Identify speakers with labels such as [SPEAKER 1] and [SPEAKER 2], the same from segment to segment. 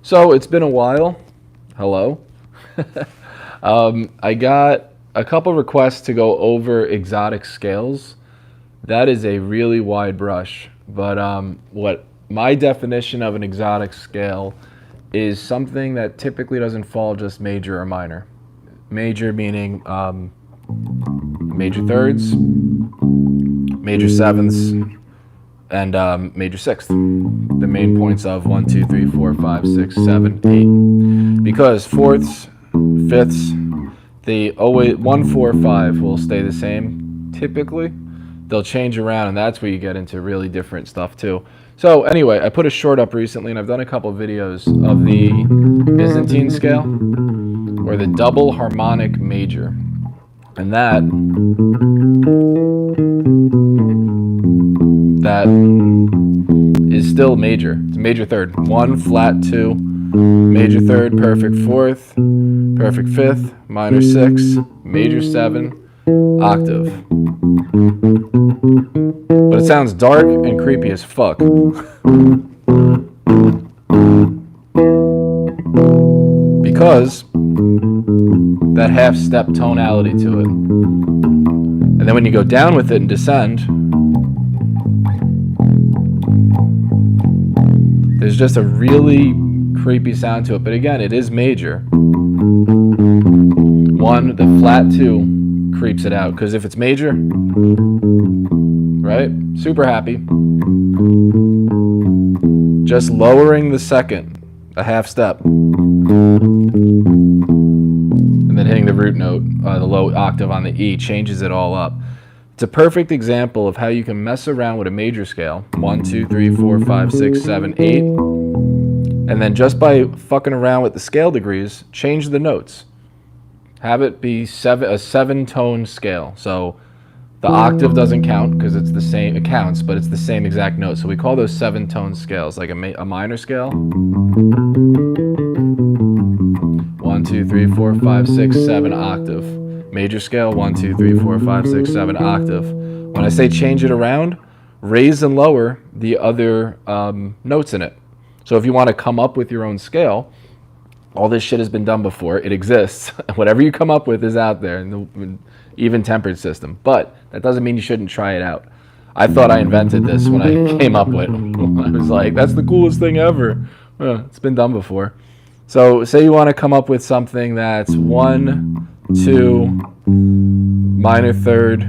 [SPEAKER 1] So it's been a while. Hello. I got a couple requests to go over exotic scales. That is a really wide brush, but what my definition of an exotic scale is something that typically doesn't fall just major or minor. Major meaning major thirds, major sevenths, and major sixth. The main points of 1, 2, 3, 4, 5, 6, 7, 8. Because fourths, fifths, the always 1, 4, 5 will stay the same typically. They'll change around, and that's where you get into really different stuff too. So anyway, I put a short up recently, and I've done a couple of videos of the Byzantine scale, or the double harmonic major. And that is still major. It's a major third. 1, flat 2, major third, perfect fourth, perfect fifth, minor 6, major 7, octave. But it sounds dark and creepy as fuck. Because that half step tonality to it. And then when you go down with it and descend, there's just a really creepy sound to it. But again, it is major. 1, the flat 2 creeps it out. Because if it's major, right? Super happy. Just lowering the second, a half step. And then hitting the root note, the low octave on the E, changes it all up. It's a perfect example of how you can mess around with a major scale. 1, 2, 3, 4, 5, 6, 7, 8. And then just by fucking around with the scale degrees, change the notes. Have it be a 7-tone scale. So the octave doesn't count because it's the same, it counts, but it's the same exact note. So we call those 7-tone scales, like a minor scale. 1, 2, 3, 4, 5, 6, 7, octave. Major scale, 1, 2, 3, 4, 5, 6, 7, octave. When I say change it around, raise and lower the other notes in it. So if you want to come up with your own scale, all this shit has been done before. It exists. Whatever you come up with is out there in the even tempered system. But that doesn't mean you shouldn't try it out. I thought I invented this when I came up with it. I was like, that's the coolest thing ever. It's been done before. So say you want to come up with something that's 1, 2, minor third,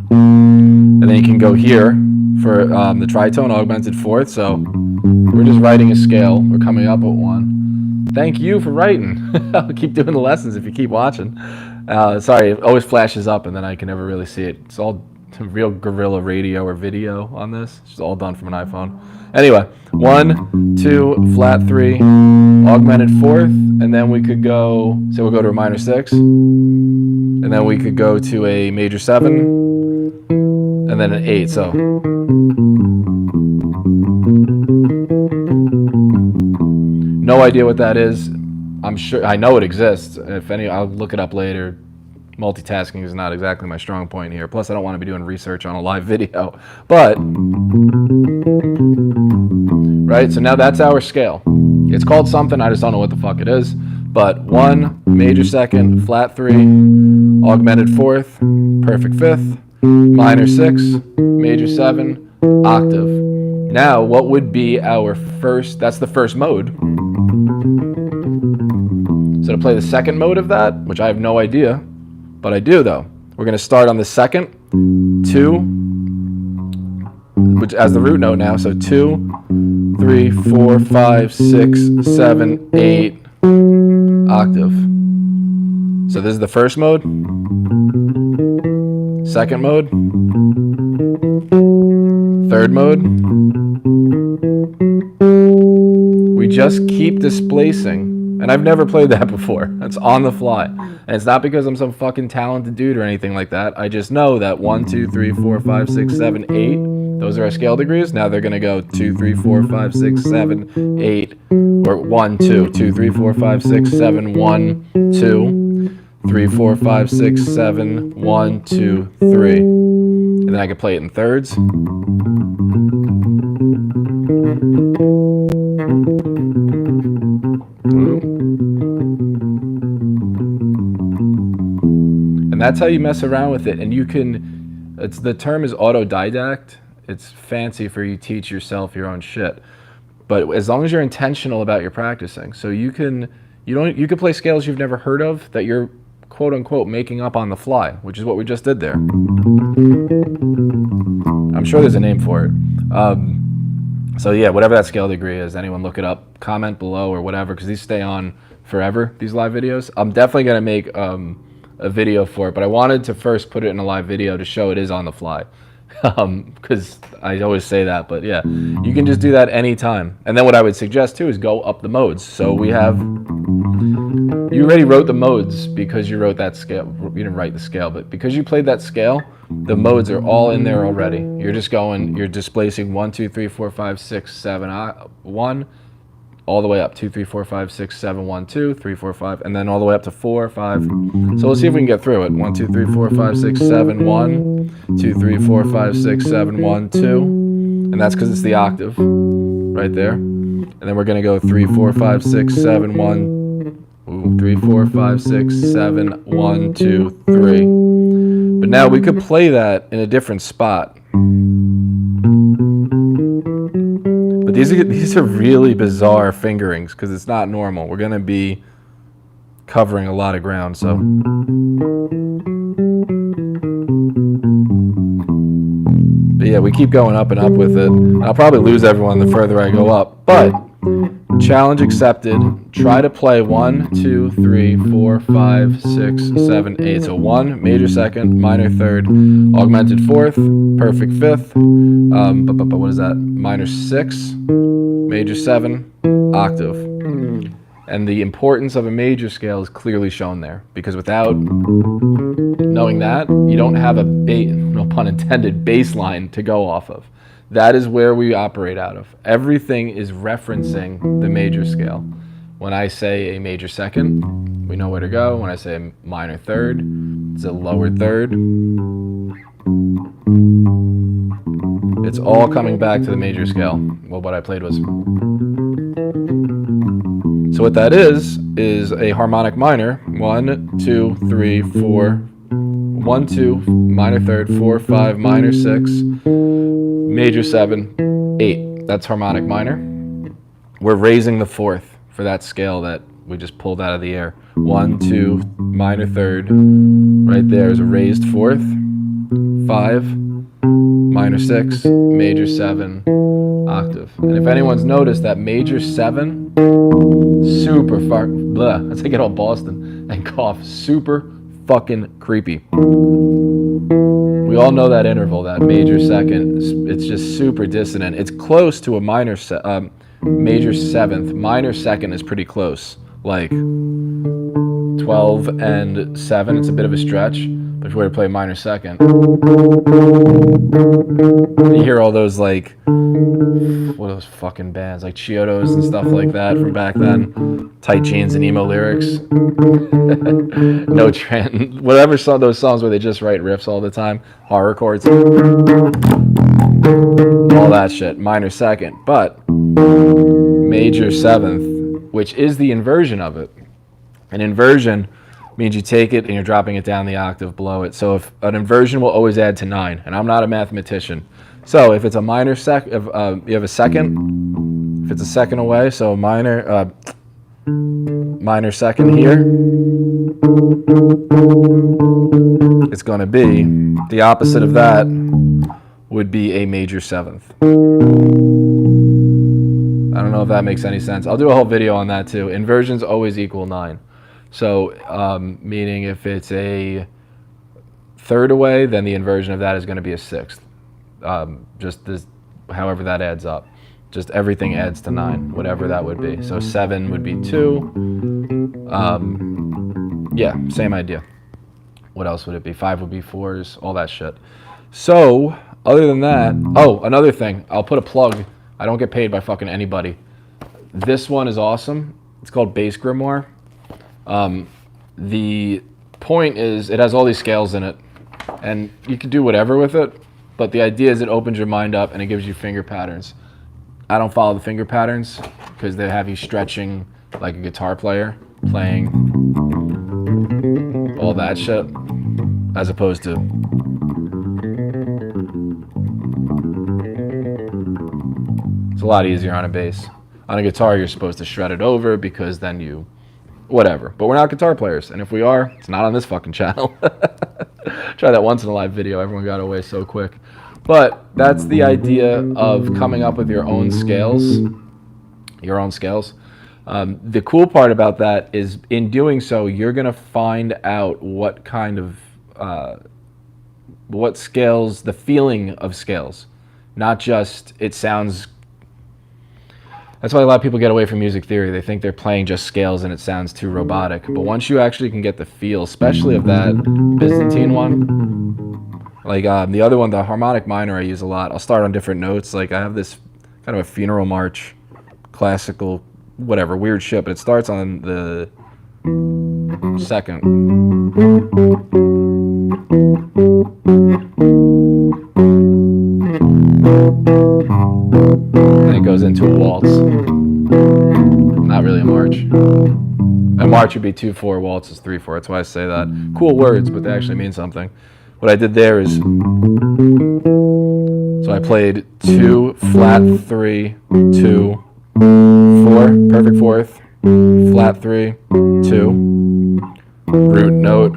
[SPEAKER 1] and then you can go here for the tritone augmented fourth. So we're just writing a scale. We're coming up with one. Thank you for writing. I'll keep doing the lessons if you keep watching. Sorry, it always flashes up and then I can never really see it. It's all real guerrilla radio or video on this. It's just all done from an iPhone. Anyway, 1, 2, flat 3, augmented fourth, and then we could go, so we'll go to a minor 6, and then we could go to a major 7, and then an 8. So no idea what that is. I'm sure I know it exists. If any, I'll look it up later. Multitasking is not exactly my strong point here. Plus, I don't want to be doing research on a live video. But right, so now that's our scale. It's called something. I just don't know what the fuck it is. But 1, major second, flat 3, augmented fourth, perfect fifth, minor 6, major 7, octave. Now, what would be our first? That's the first mode. So to play the second mode of that, which I have no idea, but I do though. We're going to start on the second, 2, which as the root note now. So 2, 3, 4, 5, 6, 7, 8, octave. So this is the first mode. Second mode. Third mode. We just keep displacing. And I've never played that before. That's on the fly. And it's not because I'm some fucking talented dude or anything like that. I just know that 1, 2, 3, 4, 5, 6, 7, 8. Those are our scale degrees. Now they're going to go 2, 3, 4, 5, 6, 7, 8. Or 1, 2, 2, 3, 4, 5, 6, 7, 1, 2. 3, 4, 5, 6, 7, 1, 2, 3. And then I can play it in thirds. that's how you mess around with it. And you can, the term is autodidact. It's fancy for you teach yourself your own shit. But as long as you're intentional about your practicing, so you can play scales you've never heard of that you're quote unquote making up on the fly, which is what we just did there. I'm sure there's a name for it. So yeah, whatever that scale degree is, anyone look it up, comment below or whatever, because these stay on forever, these live videos. I'm definitely gonna make a video for it, but I wanted to first put it in a live video to show it is on the fly. Because I always say that, but yeah, you can just do that anytime. And then what I would suggest too is go up the modes. So we have, you already wrote the modes because you wrote that scale. You didn't write the scale, but because you played that scale, the modes are all in there already. You're just going, you're displacing 1, 2, 3, 4, 5, 6, 7, 1, all the way up 2, 3, 4, 5, 6, 7, 1, 2, 3, 4, 5, and then all the way up to 4, 5. So let's see if we can get through it. 1, 2, 3, 4, 5, 6, 7, 1, 2, 3, 4, 5, 6, 7, 1, 2, and that's because it's the octave right there. And then we're gonna go 3, 4, 5, 6, 7, 1, 3, 4, 5, 6, 7, 1, 2, 3. But now we could play that in a different spot. But these are really bizarre fingerings because it's not normal. We're gonna be covering a lot of ground, so. But yeah, we keep going up and up with it. I'll probably lose everyone the further I go up, but challenge accepted. Try to play 1, 2, 3, 4, 5, 6, 7, 8. So 1, major second, minor third, augmented fourth, perfect fifth, but what is that? Minor 6, major 7, octave. And the importance of a major scale is clearly shown there, because without knowing that, you don't have a, no pun intended, baseline to go off of. That is where we operate out of. Everything is referencing the major scale. When I say a major second, we know where to go. When I say a minor third, it's a lower third. It's all coming back to the major scale. Well, what I played was. So what that is a harmonic minor. 1, 2, 3, 4. 1, 2, minor third, 4, 5, minor 6, major 7, 8. That's harmonic minor. We're raising the fourth for that scale that we just pulled out of the air. 1, 2, minor third. Right there is a raised fourth. 5, minor 6, major 7, octave. And if anyone's noticed that major 7, super far, blah, let's take it all Boston and cough, super fucking creepy. We all know that interval, that major second. It's just super dissonant. It's close to a major seventh. Minor second is pretty close, like 12 and 7. It's a bit of a stretch, but if you were to play minor second, you hear all those like, what are those fucking bands, like Chiodos and stuff like that from back then. Tight jeans and emo lyrics. No trend. Whatever song, those songs where they just write riffs all the time. Horror chords. All that shit. Minor second. But major seventh, which is the inversion of it. An inversion means you take it and you're dropping it down the octave below it. So if an inversion will always add to 9, and I'm not a mathematician. So if it's a minor second, if you have a second, if it's a second away, so minor second here, it's going to be the opposite of that would be a major seventh. I don't know if that makes any sense. I'll do a whole video on that too. Inversions always equal 9. So meaning if it's a third away, then the inversion of that is going to be a sixth. Just this, however that adds up. Just everything adds to 9, whatever that would be. So 7 would be 2. Yeah, same idea. What else would it be? 5 would be 4s, all that shit. So, other than that, oh, another thing. I'll put a plug. I don't get paid by fucking anybody. This one is awesome. It's called Bass Grimoire. The point is it has all these scales in it, and you can do whatever with it, but the idea is it opens your mind up and it gives you finger patterns. I don't follow the finger patterns because they have you stretching like a guitar player, playing all that shit. as opposed to it's a lot easier on a bass. On a guitar, you're supposed to shred it over because then you whatever. But we're not guitar players, and if we are, it's not on this fucking channel. Try that once in a live video. Everyone got away so quick. But that's the idea of coming up with your own scales. Your own scales. The cool part about that is in doing so, you're going to find out what kind of, what scales, the feeling of scales. Not just, it sounds, that's why a lot of people get away from music theory. They think they're playing just scales and it sounds too robotic. But once you actually can get the feel, especially of that Byzantine one, like the other one, the harmonic minor I use a lot. I'll start on different notes. Like I have this kind of a funeral march, classical, whatever, weird shit, but it starts on the second. And it goes into a waltz. Not really a march. A march would be 2/4, waltz is 3/4. That's why I say that. Cool words, but they actually mean something. What I did there is, so I played 2, flat 3, 2, 4, perfect fourth, flat 3, 2, root note,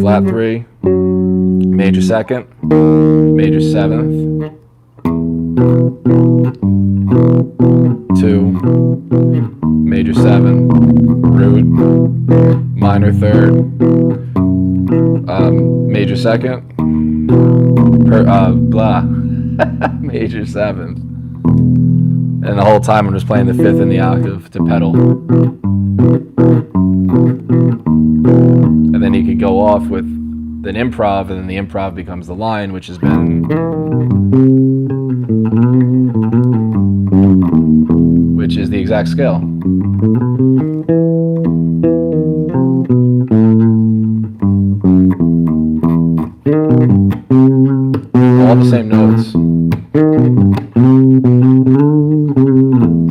[SPEAKER 1] flat 3, major second, major seventh, 2, major 7, root, minor third, major second, major 7th. And the whole time I'm just playing the 5th in the octave to pedal. And then you could go off with an improv, and then the improv becomes the line, which has been, which is the exact scale. All the same notes.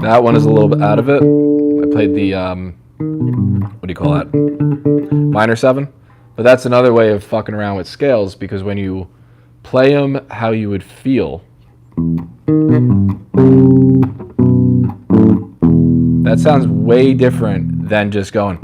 [SPEAKER 1] That one is a little bit out of it. I played the, what do you call that? Minor 7. But that's another way of fucking around with scales, because when you play them how you would feel, that sounds way different than just going.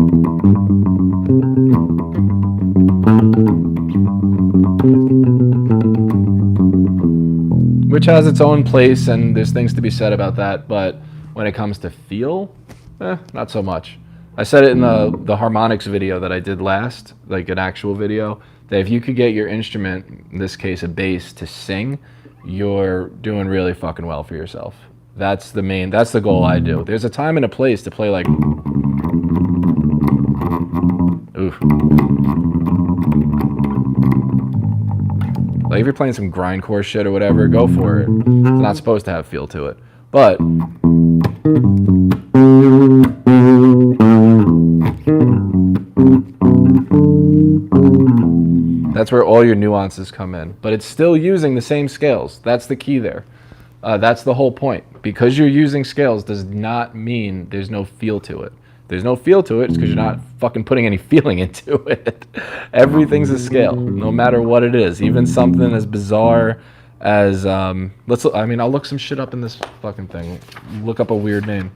[SPEAKER 1] Which has its own place, and there's things to be said about that, but when it comes to feel, not so much. I said it in the harmonics video that I did last, like an actual video, that if you could get your instrument, in this case a bass, to sing, you're doing really fucking well for yourself. That's the goal I do. There's a time and a place to play like, oof. Like if you're playing some grindcore shit or whatever, go for it. It's not supposed to have feel to it. But that's where all your nuances come in. But it's still using the same scales. That's the key there. That's the whole point. Because you're using scales does not mean there's no feel to it. There's no feel to it, it's because you're not fucking putting any feeling into it. Everything's a scale, no matter what it is. Even something as bizarre as, I'll look some shit up in this fucking thing. Look up a weird name.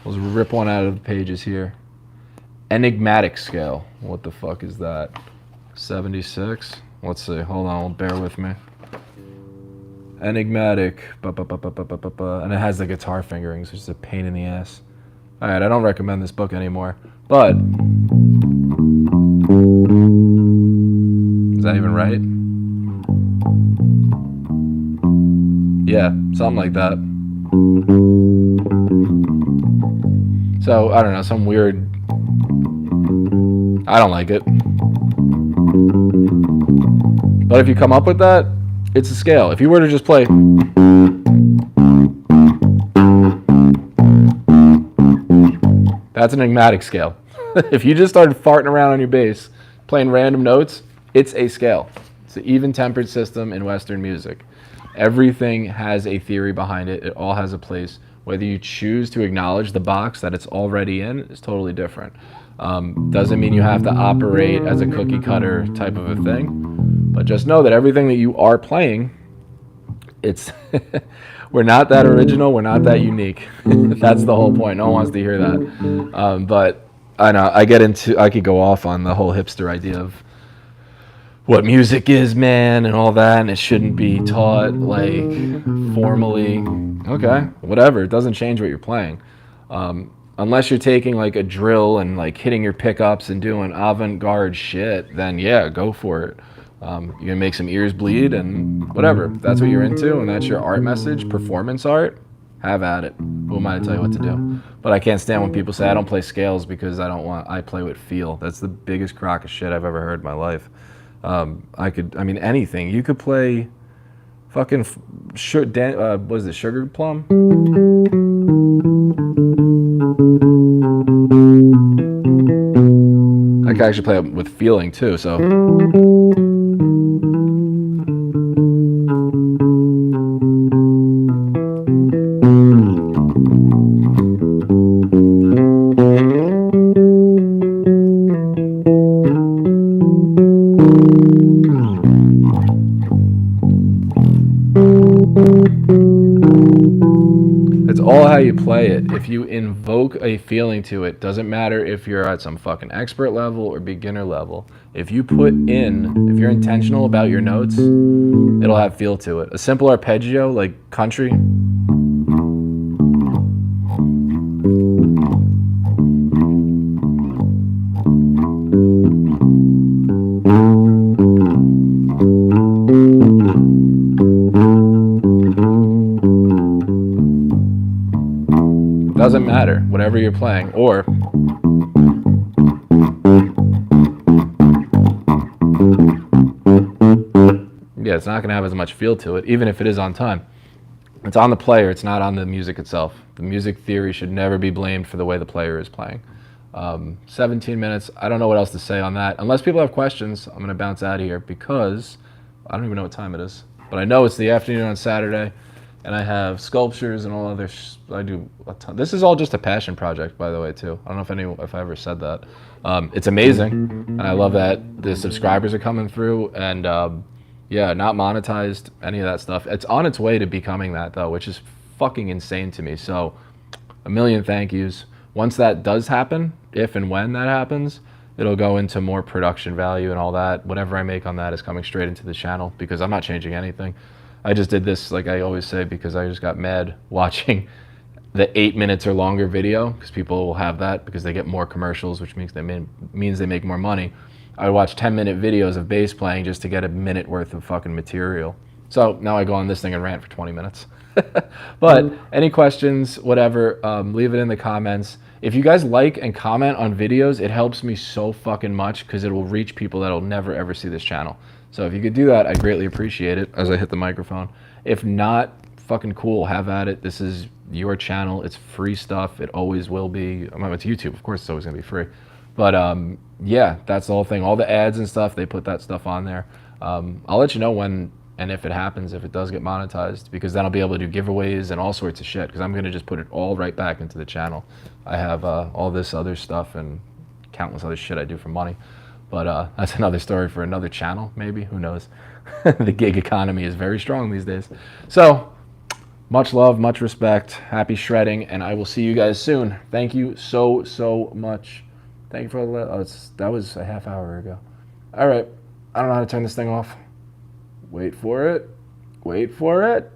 [SPEAKER 1] Let's rip one out of the pages here. Enigmatic scale. What the fuck is that? 76? Let's see, hold on, bear with me. Enigmatic, and it has the guitar fingerings, which is a pain in the ass. Alright, I don't recommend this book anymore, but is that even right? Yeah, something like that. So, I don't know, some weird, I don't like it. But if you come up with that, it's a scale. If you were to just play, that's an enigmatic scale. If you just started farting around on your bass, playing random notes, it's a scale. It's an even-tempered system in Western music. Everything has a theory behind it. It all has a place. Whether you choose to acknowledge the box that it's already in is totally different. Doesn't mean you have to operate as a cookie cutter type of a thing, but just know that everything that you are playing, it's we're not that original, we're not that unique. That's the whole point. No one wants to hear that. But I know I could go off on the whole hipster idea of what music is, man, and all that, and it shouldn't be taught like formally. Okay, whatever. It doesn't change what you're playing. Unless you're taking like a drill and like hitting your pickups and doing avant-garde shit, then yeah, go for it. You're gonna make some ears bleed and whatever. If that's what you're into and that's your art message, performance art, have at it. Who am I to tell you what to do? But I can't stand when people say I don't play scales because I play with feel. That's the biggest crock of shit I've ever heard in my life. Anything. You could play fucking, what is it, Sugar Plum? I can actually play it with feeling too, so. It's all how you play it. If you invoke a feeling to it, doesn't matter if you're at some fucking expert level or beginner level. If you're intentional about your notes, it'll have feel to it. A simple arpeggio like country. Doesn't matter, whatever you're playing, or yeah, it's not going to have as much feel to it, even if it is on time. It's on the player, it's not on the music itself. The music theory should never be blamed for the way the player is playing. 17 minutes, I don't know what else to say on that. Unless people have questions, I'm going to bounce out of here because I don't even know what time it is. But I know it's the afternoon on Saturday. And I have sculptures and all other. I do a ton. This is all just a passion project, by the way, too. I don't know if I ever said that. It's amazing, and I love that the subscribers are coming through, and yeah, not monetized, any of that stuff. It's on its way to becoming that, though, which is fucking insane to me. So, a million thank yous. Once that does happen, if and when that happens, it'll go into more production value and all that. Whatever I make on that is coming straight into the channel because I'm not changing anything. I just did this, like I always say, because I just got mad watching the 8 minutes or longer video, because people will have that because they get more commercials, which means they make more money. I would watch 10-minute videos of bass playing just to get a minute worth of fucking material. So now I go on this thing and rant for 20 minutes. But any questions, whatever, leave it in the comments. If you guys like and comment on videos, it helps me so fucking much because it will reach people that will never ever see this channel. So if you could do that, I'd greatly appreciate it as I hit the microphone. If not, fucking cool, have at it. This is your channel. It's free stuff. It always will be. It's YouTube, of course it's always gonna be free. But yeah, that's the whole thing. All the ads and stuff, they put that stuff on there. I'll let you know when and if it happens, if it does get monetized, because then I'll be able to do giveaways and all sorts of shit, because I'm gonna just put it all right back into the channel. I have all this other stuff and countless other shit I do for money. But that's another story for another channel, maybe. Who knows? The gig economy is very strong these days. So, much love, much respect. Happy shredding, and I will see you guys soon. Thank you so, so much. Thank you for that was a half hour ago. All right. I don't know how to turn this thing off. Wait for it. Wait for it.